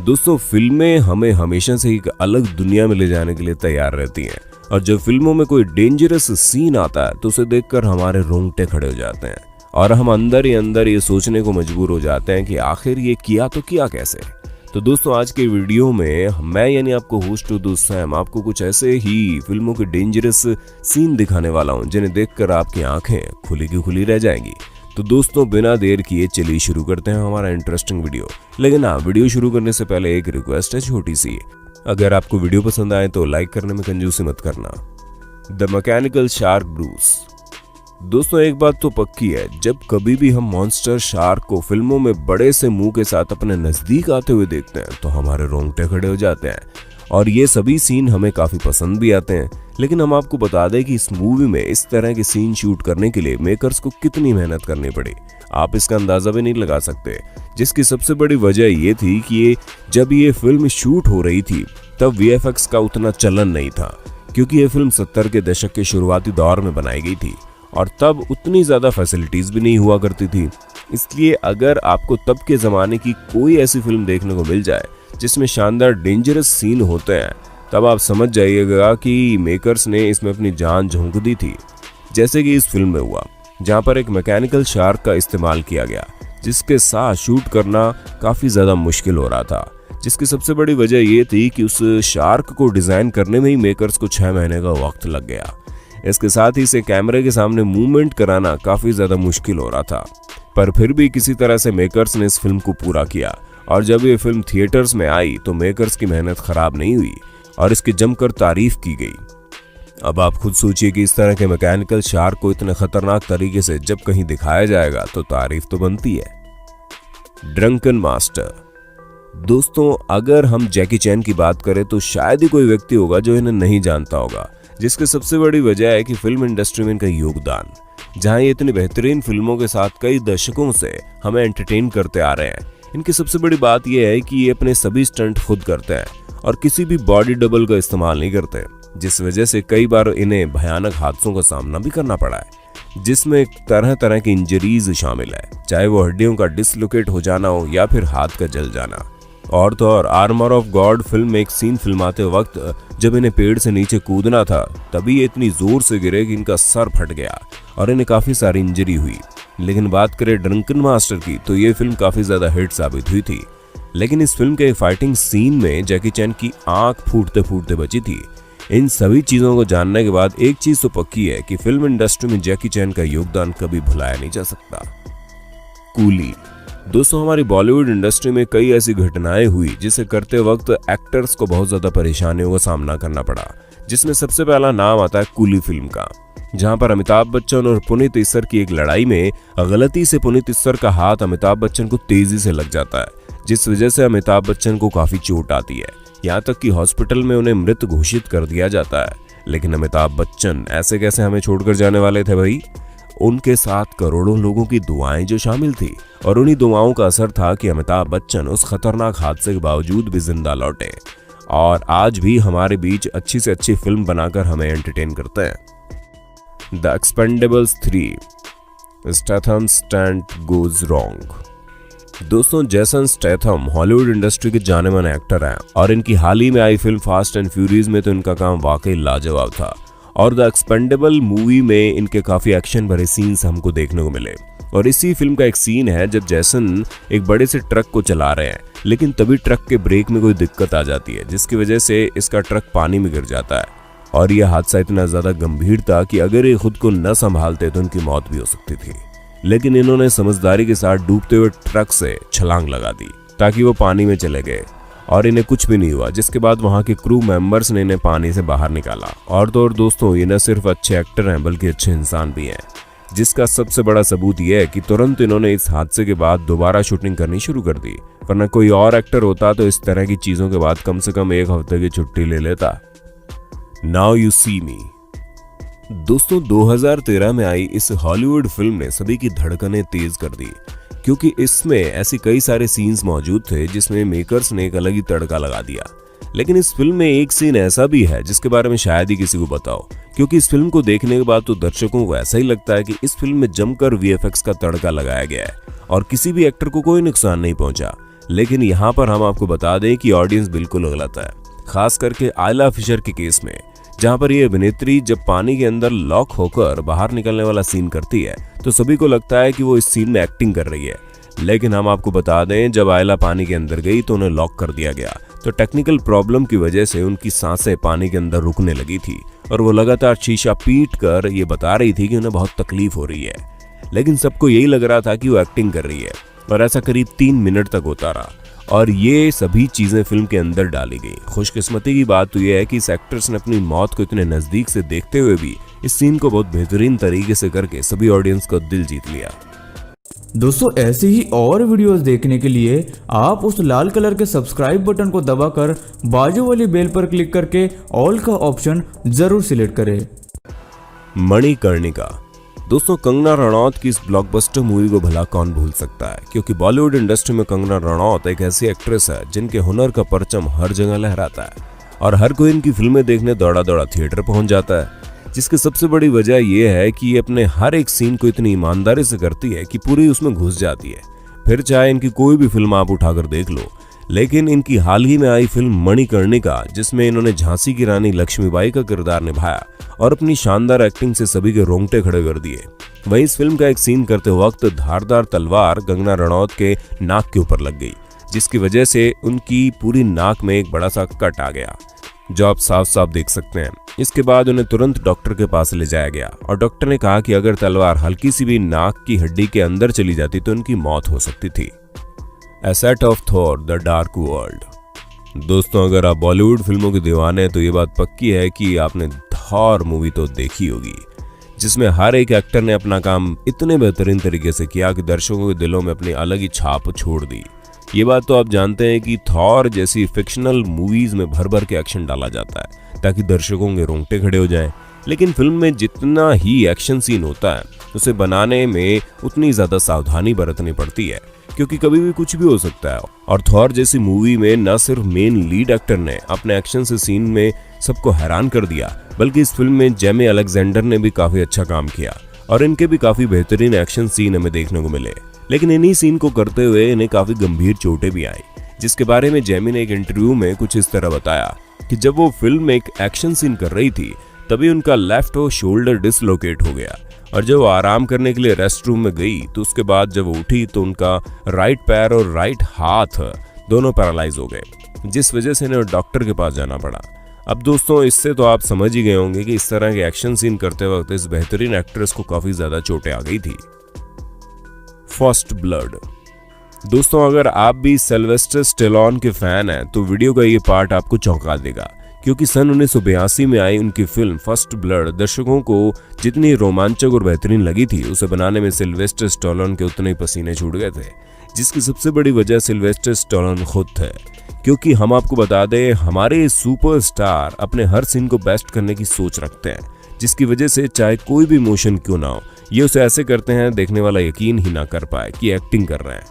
दोस्तों फिल्में हमें हमेशा से एक अलग दुनिया में ले जाने के लिए तैयार रहती हैं और जब फिल्मों में कोई डेंजरस सीन आता है तो उसे देखकर हमारे रोंगटे खड़े हो जाते हैं और हम अंदर ही अंदर ये सोचने को मजबूर हो जाते हैं कि आखिर ये किया तो किया कैसे। तो दोस्तों आज के वीडियो में मैं यानी आपको होस्ट दोस्त सैम आपको कुछ ऐसे ही फिल्मों के डेंजरस सीन दिखाने वाला हूँ जिन्हें देखकर आपकी आंखें खुली की खुली रह जाएंगी। तो दोस्तों बिना देर किए चलिए शुरू करते हैं हमारा इंटरेस्टिंग वीडियो। लेकिन वीडियो शुरू करने से पहले एक रिक्वेस्ट है छोटी सी, अगर आपको वीडियो पसंद आए तो लाइक करने में कंजूसी मत करना। The mechanical shark Bruce. दोस्तों एक बात तो पक्की है, जब कभी भी हम मॉन्स्टर शार्क को फिल्मों में बड़े से मुंह के साथ अपने नजदीक आते हुए देखते हैं तो हमारे रोंगटे खड़े हो जाते हैं और ये सभी सीन हमें काफी पसंद भी आते हैं। लेकिन हम आपको बता दें कि इस मूवी में इस तरह के सीन शूट करने के लिए मेकर्स को कितनी मेहनत करनी पड़ी, आप इसका अंदाजा भी नहीं लगा सकते। जिसकी सबसे बड़ी वजह ये थी कि जब ये फिल्म शूट हो रही थी तब VFX का उतना चलन नहीं था, क्योंकि ये फिल्म 70 के दशक के शुरुआती दौर में बनाई गई थी और तब उतनी ज्यादा फैसिलिटीज भी नहीं हुआ करती थी। इसलिए अगर आपको तब के जमाने की कोई ऐसी फिल्म देखने को मिल जाए जिसमें शानदार डेंजरस सीन होते हैं तब आप समझ जाइएगा कि मेकर्स ने इसमें अपनी जान झोंक दी थी। जैसे कि इस फिल्म में हुआ, जहां पर एक मैकेनिकल शार्क का इस्तेमाल किया गया जिसके साथ शूट करना काफी ज्यादा मुश्किल हो रहा था। जिसकी सबसे बड़ी वजह यह थी कि उस शार्क को डिजाइन करने में ही मेकर्स को 6 महीने का वक्त लग गया। इसके साथ ही इसे कैमरे के सामने मूवमेंट कराना काफी ज्यादा मुश्किल हो रहा था, पर फिर भी किसी तरह से मेकर्स ने इस फिल्म को पूरा किया और जब ये फिल्म थिएटर्स में आई तो मेकर्स की मेहनत खराब नहीं हुई और इसकी जमकर तारीफ की गई। अब आप खुद सोचिए कि इस तरह के मैकेनिकल शार्क को इतने खतरनाक तरीके से जब कहीं दिखाया जाएगा तो तारीफ तो बनती है। Drunken master. दोस्तों अगर हम जैकी चैन की बात करें तो शायद ही कोई व्यक्ति होगा जो इन्हें नहीं जानता होगा, जिसकी सबसे बड़ी वजह है कि फिल्म इंडस्ट्री में इनका योगदान। जहां ये इतनी बेहतरीन फिल्मों के साथ कई दशकों से हमें एंटरटेन करते आ रहे हैं, इनकी सबसे बड़ी बात यह है कि ये अपने सभी स्टंट खुद करते हैं और किसी भी बॉडी डबल का इस्तेमाल नहीं करते, जिस वजह से कई बार इन्हें भयानक हादसों का सामना भी करना पड़ा है, जिसमें तरह तरह की इंजरीज शामिल है, चाहे वो हड्डियों का डिसलोकेट हो जाना हो या फिर हाथ का जल जाना। और तो और आर्मर ऑफ गॉड फिल्म में एक सीन फिल्माते वक्त जब इन्हें पेड़ से नीचे कूदना था तभी ये इतनी जोर से गिरे कि इनका सर फट गया और इन्हें काफी सारी इंजरी हुई। लेकिन बात करें ड्रंकन मास्टर की तो ये फिल्म काफी ज्यादा हिट साबित हुई थी। लेकिन इस फिल्म के फाइटिंग सीन में जैकी चैन की आंख फूटते फूटते बची थी। इन सभी चीजों को जानने के बाद एक चीज तो पक्की है कि फिल्म इंडस्ट्री में जैकी चैन का योगदान कभी भुलाया नहीं जा सकता। कूली। दोस्तों हमारी बॉलीवुड इंडस्ट्री में कई ऐसी घटनाएं हुई जिसे करते वक्त एक्टर्स को बहुत ज्यादा परेशानियों का सामना करना पड़ा, जिसमें सबसे पहला नाम आता है कूली फिल्म का, जहां पर अमिताभ बच्चन और पुनीत इस्सर की एक लड़ाई में गलती से पुनीत इस्सर का हाथ अमिताभ बच्चन को तेजी से लग जाता है, जिस वजह से अमिताभ बच्चन को काफी चोट आती है, यहाँ तक कि हॉस्पिटल में उन्हें मृत घोषित कर दिया जाता है। लेकिन अमिताभ बच्चन ऐसे कैसे हमें छोड़कर जाने वाले थे भाई? उनके साथ करोड़ों लोगों की दुआएं जो शामिल थी और उन्हीं दुआओं का असर था कि अमिताभ बच्चन उस खतरनाक हादसे के बावजूद भी जिंदा लौटे और आज भी हमारे बीच अच्छी से अच्छी फिल्म बनाकर हमें एंटरटेन करते हैं। The Expendables 3 Statham stunt goes wrong. दोस्तों जैसन स्टैथम हॉलीवुड इंडस्ट्री के जाने माने एक्टर हैं और इनकी हाल ही में आई फिल्म फास्ट एंड फ्यूरियस में तो इनका काम वाकई लाजवाब था और द एक्सपेंडेबल मूवी में इनके काफी एक्शन भरे सीन्स हमको देखने को मिले। और इसी फिल्म का एक सीन है जब जैसन एक बड़े से ट्रक को चला रहे हैं, लेकिन तभी ट्रक के ब्रेक में कोई दिक्कत आ जाती है जिसकी वजह से इसका ट्रक पानी में गिर जाता है और यह हादसा इतना ज्यादा गंभीर था कि अगर ये खुद को न संभालते तो उनकी मौत भी हो सकती थी। लेकिन इन्होंने समझदारी के साथ डूबते हुए ट्रक से छलांग लगा दी ताकि वो पानी में चले गए और इन्हें कुछ भी नहीं हुआ, जिसके बाद वहां के क्रू मेंबर्स ने इन्हें पानी से बाहर निकाला। और तो और दोस्तों ये न सिर्फ अच्छे एक्टर हैं बल्कि अच्छे इंसान भी हैं, जिसका सबसे बड़ा सबूत यह है कि तुरंत इन्होंने इस हादसे के बाद दोबारा शूटिंग करनी शुरू कर दी, वरना कोई और एक्टर होता तो इस तरह की चीजों के बाद कम से कम 1 हफ्ते की छुट्टी ले लेता। नाउ यू सी मी। दोस्तों 2013 में आई इस हॉलीवुड फिल्म ने सभी की धड़कनें तेज कर दी, क्योंकि इसमें ऐसी कई सारे सीन्स मौजूद थे जिसमें मेकर्स ने एक अलग ही तड़का लगा दिया। लेकिन इस फिल्म में एक सीन ऐसा भी है जिसके बारे में शायद ही किसी को पता हो, क्योंकि इस फिल्म को देखने के बाद तो दर्शकों को ऐसा ही लगता है कि इस फिल्म में जमकर VFX का तड़का लगाया गया है और किसी भी एक्टर को कोई नुकसान नहीं पहुंचा। लेकिन यहाँ पर हम आपको बता दें कि ऑडियंस बिल्कुल गलत है, खास करके आयला फिशर के केस में, जहाँ पर ये अभिनेत्री जब पानी के अंदर लॉक होकर बाहर निकलने वाला सीन करती है तो सभी को लगता है कि वो इस सीन में एक्टिंग कर रही है। लेकिन हम आपको बता दें, जब आयला पानी के अंदर गई तो उन्हें लॉक कर दिया गया, तो टेक्निकल प्रॉब्लम की वजह से उनकी सांसें पानी के अंदर रुकने लगी थी और वो लगातार शीशा पीट कर ये बता रही थी कि उन्हें बहुत तकलीफ हो रही है। लेकिन सबको यही लग रहा था कि वो एक्टिंग कर रही है और ऐसा करीब 3 मिनट तक होता रहा और ये सभी चीजें फिल्म के अंदर डाली गई। खुशकिस्मती की बात तो यह है कि इस एक्ट्रेस ने अपनी मौत को इतने नजदीक से देखते हुए भी इस सीन को बहुत बेहतरीन तरीके से करके सभी ऑडियंस का दिल जीत लिया। दोस्तों ऐसी ही और वीडियोस देखने के लिए आप उस लाल कलर के सब्सक्राइब बटन को दबाकर बाजू वाली बेल पर क्लिक करके ऑल का ऑप्शन जरूर सिलेक्ट करें। मणिकर्णिका। दोस्तों कंगना रनौत की इस ब्लॉकबस्टर मूवी को भला कौन भूल सकता है, क्योंकि बॉलीवुड इंडस्ट्री में कंगना रनौत एक ऐसी एक्ट्रेस है जिनके हुनर का परचम हर जगह लहराता है और हर कोई इनकी फिल्में देखने दौड़ा दौड़ा थिएटर पहुंच जाता है। जिसकी सबसे बड़ी वजह यह है कि ये अपने हर एक सीन को इतनी ईमानदारी से करती है कि पूरी उसमें घुस जाती है। फिर चाहे इनकी कोई भी फिल्म आप उठाकर देख लो, लेकिन इनकी हाल ही में आई फिल्म मणिकर्णिका, जिसमें इन्होंने झांसी की रानी लक्ष्मीबाई का किरदार निभाया और अपनी शानदार एक्टिंग से सभी के रोंगटे खड़े कर दिए। वहीं इस फिल्म का एक सीन करते वक्त धारदार तलवार कंगना रनौत के नाक के ऊपर लग गई, जिसकी वजह से उनकी पूरी नाक में एक बड़ा सा कट आ गया, जो आप साफ साफ देख सकते हैं। इसके बाद उन्हें तुरंत डॉक्टर के पास ले जाया गया और डॉक्टर ने कहा कि अगर तलवार हल्की सी भी नाक की हड्डी के अंदर चली जाती तो उनकी मौत हो सकती थी। A set of Thor the dark world. दोस्तों अगर आप बॉलीवुड फिल्मों के दीवाने हैं तो ये बात पक्की है कि आपने थॉर मूवी तो देखी होगी, जिसमें हर एक एक्टर ने अपना काम इतने बेहतरीन तरीके से किया कि दर्शकों के दिलों में अपनी अलग ही छाप छोड़ दी। ये बात तो आप जानते हैं कि थॉर जैसी फिक्शनल मूवीज में भर भर के एक्शन डाला जाता है ताकि दर्शकों के रोंगटे खड़े हो जाएं, लेकिन फिल्म में जितना ही एक्शन सीन होता है उसे बनाने में उतनी ज्यादा सावधानी बरतनी पड़ती है, क्योंकि कभी भी कुछ भी हो सकता है। और थॉर जैसी मूवी में न सिर्फ मेन लीड एक्टर ने अपने एक्शन से सीन में सबको हैरान कर दिया, बल्कि इस फिल्म में जेमी अलेक्जेंडर ने भी काफी अच्छा काम किया और इनके भी काफी बेहतरीन एक्शन सीन हमें देखने को मिले। लेकिन इन्हीं सीन को करते हुए इन्हें काफी गंभीर चोटें भी आई, जिसके बारे में जेमी ने एक इंटरव्यू में कुछ इस तरह बताया कि जब वो फिल्म में एक एक्शन सीन कर रही थी तभी उनका लेफ्ट शोल्डर डिसलोकेट हो गया और जब वो आराम करने के लिए रेस्ट रूम में गई तो उसके बाद जब वो उठी तो उनका राइट पैर और राइट हाथ दोनों पैरालाइज हो गए, जिस वजह से इन्हें डॉक्टर के पास जाना पड़ा। अब दोस्तों इससे तो आप समझ ही गए होंगे कि इस तरह के एक्शन सीन करते वक्त इस बेहतरीन एक्ट्रेस को काफी ज्यादा चोटें आ गई थी। First blood. दोस्तों अगर आप भी सिल्वेस्टर स्टेलोन के फैन हैं तो वीडियो का ये पार्ट आपको चौंका देगा, क्योंकि सन 1982 में आई उनकी फिल्म फर्स्ट ब्लड दर्शकों को जितनी रोमांचक और बेहतरीन लगी थी उसे बनाने में सिल्वेस्टर स्टेलोन के उतने ही पसीने छूट गए थे, जिसकी सबसे बड़ी वजह सिल्वेस्टर स्टेलोन खुद थे। क्योंकि हम आपको बता दें, हमारे सुपरस्टार अपने हर सीन को बेस्ट करने की सोच रखते हैं, जिसकी वजह से चाहे कोई भी इमोशन क्यों ना हो ये उसे ऐसे करते हैं देखने वाला यकीन ही ना कर पाए कि एक्टिंग कर रहे हैं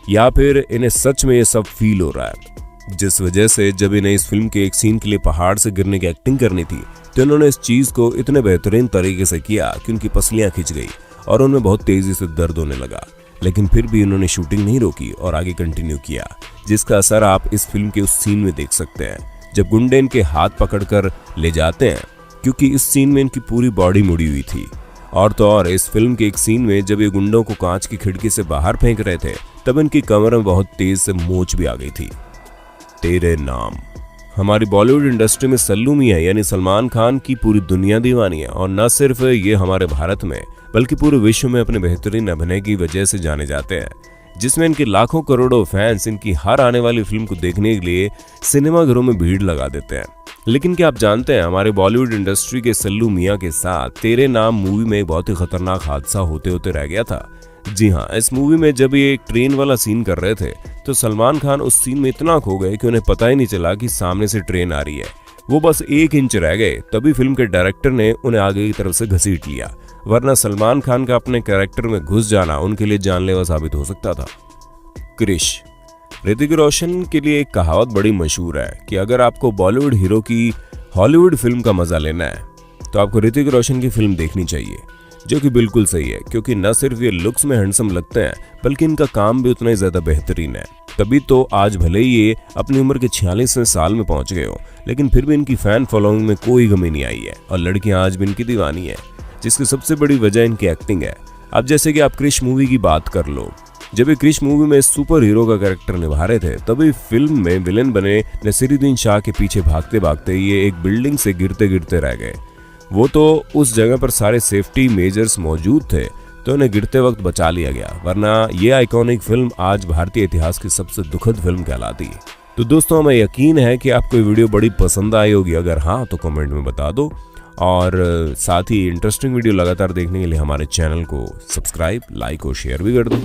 या फिर इन्हें सच में ये सब फील हो रहा है। जिस वजह से जब इन्हें इस फिल्म के एक सीन के लिए पहाड़ से गिरने की एक्टिंग करनी थी तो इन्होंने इस चीज को इतने बेहतरीन तरीके से किया कि उनकी पसलियां खिंच गई और उन्हें बहुत तेजी से दर्द होने लगा, लेकिन फिर भी उन्होंने शूटिंग नहीं रोकी और आगे कंटिन्यू किया, जिसका असर आप इस फिल्म के उस सीन में देख सकते हैं जब गुंडे इनके हाथ पकड़कर ले जाते हैं, क्योंकि इस सीन में इनकी पूरी बॉडी मुड़ी हुई थी। और तो और इस फिल्म के एक सीन में जब ये गुंडों को कांच की खिड़की से बाहर फेंक रहे थे तब इनकी कमर में बहुत तेज से मोच भी आ गई थी। तेरे नाम। हमारी बॉलीवुड इंडस्ट्री में सल्लू मियां यानी सलमान खान की पूरी दुनिया दीवानी है और न सिर्फ ये हमारे भारत में बल्कि पूरे विश्व में अपने बेहतरीन अभिनय की वजह से जाने जाते हैं, जिसमें इनके लाखों करोड़ों फैंस इनकी हर आने वाली फिल्म को देखने के लिए सिनेमाघरों में भीड़ लगा देते हैं। लेकिन क्या आप जानते हैं हमारे बॉलीवुड इंडस्ट्री के सल्लू मियां के साथ तेरे नाम मूवी में एक बहुत ही खतरनाक हादसा होते होते रह गया था। जी हाँ, इस मूवी में जब ये एक ट्रेन वाला सीन कर रहे थे तो सलमान खान उस सीन में इतना खो गए कि उन्हें पता ही नहीं चला कि सामने से ट्रेन आ रही है। वो बस 1 इंच रह गए, तभी फिल्म के डायरेक्टर ने उन्हें आगे की तरफ से घसीट लिया, वरना सलमान खान का अपने कैरेक्टर में घुस जाना उनके लिए जानलेवा साबित हो सकता था। क्रिश। ऋतिक रोशन के लिए एक कहावत बड़ी मशहूर है कि अगर आपको बॉलीवुड हीरो की हॉलीवुड फिल्म का मजा लेना है तो आपको ऋतिक रोशन की फिल्म देखनी चाहिए, जो कि बिल्कुल सही है, क्योंकि न सिर्फ ये लुक्स में हैंडसम लगते हैं बल्कि इनका काम भी उतना ही ज्यादा बेहतरीन है। तभी तो आज भले ही ये अपनी उम्र के 46वें साल में पहुंच गए हो, लेकिन फिर भी इनकी फैन फॉलोइंग में कोई कमी नहीं आई है और लड़कियां आज भी इनकी दीवानी है, जिसकी सबसे बड़ी वजह इनकी एक्टिंग है। अब जैसे कि आप क्रिश मूवी की बात कर लो, जब ये क्रिश मूवी में सुपर हीरो का कैरेक्टर निभा रहे थे, तभी फिल्म में विलेन बने नसीरुद्दीन शाह के पीछे भागते भागते ये एक बिल्डिंग से गिरते गिरते रह गए। वो तो उस जगह पर सारे सेफ्टी मेजर्स मौजूद थे तो उन्हें गिरते वक्त बचा लिया गया, वरना ये आइकॉनिक फिल्म आज भारतीय इतिहास की सबसे दुखद फिल्म कहलाती है। तो दोस्तों, हमें यकीन है कि आपको ये वीडियो बड़ी पसंद आई होगी। अगर हाँ तो कमेंट में बता दो, और साथ ही इंटरेस्टिंग वीडियो लगातार देखने के लिए हमारे चैनल को सब्सक्राइब, लाइक और शेयर भी कर दो।